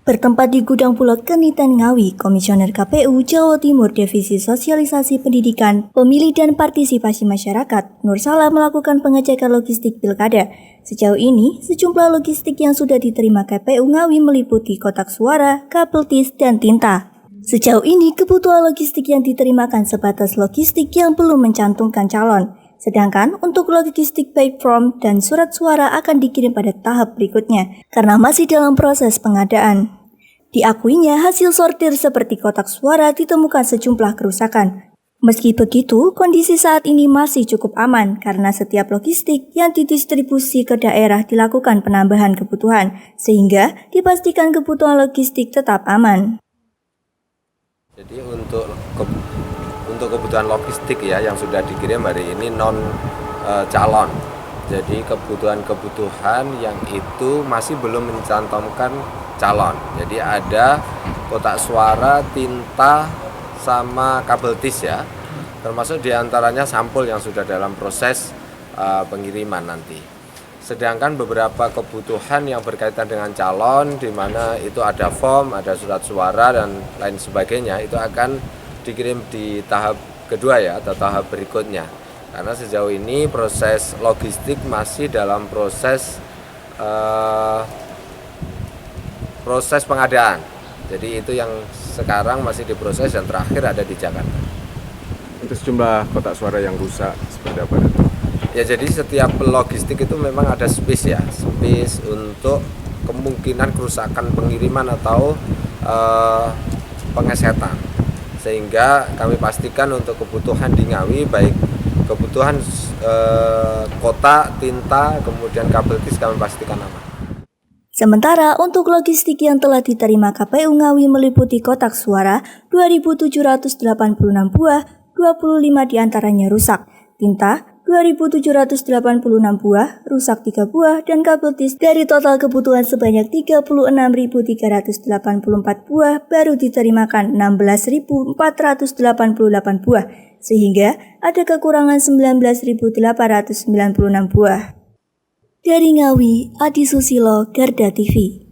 Bertempat di Gudang Bulog Kenitan Ngawi, Komisioner KPU Jawa Timur Divisi Sosialisasi Pendidikan, Pemilih dan Partisipasi Masyarakat, Nur Salah melakukan pengecekan logistik pilkada. Sejauh ini, sejumlah logistik yang sudah diterima KPU Ngawi meliputi kotak suara, kabel tis, dan tinta. Sejauh ini, kebutuhan logistik yang diterimakan sebatas logistik yang belum mencantumkan calon. Sedangkan untuk logistik baik form dan surat suara akan dikirim pada tahap berikutnya karena masih dalam proses pengadaan. Diakuinya hasil sortir seperti kotak suara ditemukan sejumlah kerusakan. Meski begitu, kondisi saat ini masih cukup aman karena setiap logistik yang didistribusi ke daerah dilakukan penambahan kebutuhan, sehingga dipastikan kebutuhan logistik tetap aman. Jadi untuk kebutuhan logistik ya yang sudah dikirim hari ini non calon. Jadi kebutuhan yang itu masih belum mencantumkan calon. Jadi ada kotak suara, tinta, sama kabel tis ya. Termasuk diantaranya sampul yang sudah dalam proses pengiriman nanti. Sedangkan beberapa kebutuhan yang berkaitan dengan calon, di mana itu ada form, ada surat suara dan lain sebagainya, itu akan dikirim di tahap kedua ya, atau tahap berikutnya. Karena sejauh ini proses logistik masih dalam proses pengadaan. Jadi itu yang sekarang masih diproses dan terakhir ada di Jakarta. Untuk sejumlah kotak suara yang rusak seperti apa? Ya, jadi setiap logistik itu memang ada space ya, space untuk kemungkinan kerusakan pengiriman atau pengesetan. Sehingga kami pastikan untuk kebutuhan di Ngawi, baik kebutuhan kotak, tinta, kemudian kabel tis kami pastikan aman. Sementara untuk logistik yang telah diterima KPU Ngawi meliputi kotak suara 2.786 buah, 25 diantaranya rusak, tinta 2.786 buah, rusak 3 buah, dan kabel tis dari total kebutuhan sebanyak 36.384 buah baru diterimakan 16.488 buah, sehingga ada kekurangan 19.896 buah. Dari Ngawi, Adi Susilo, Garda TV.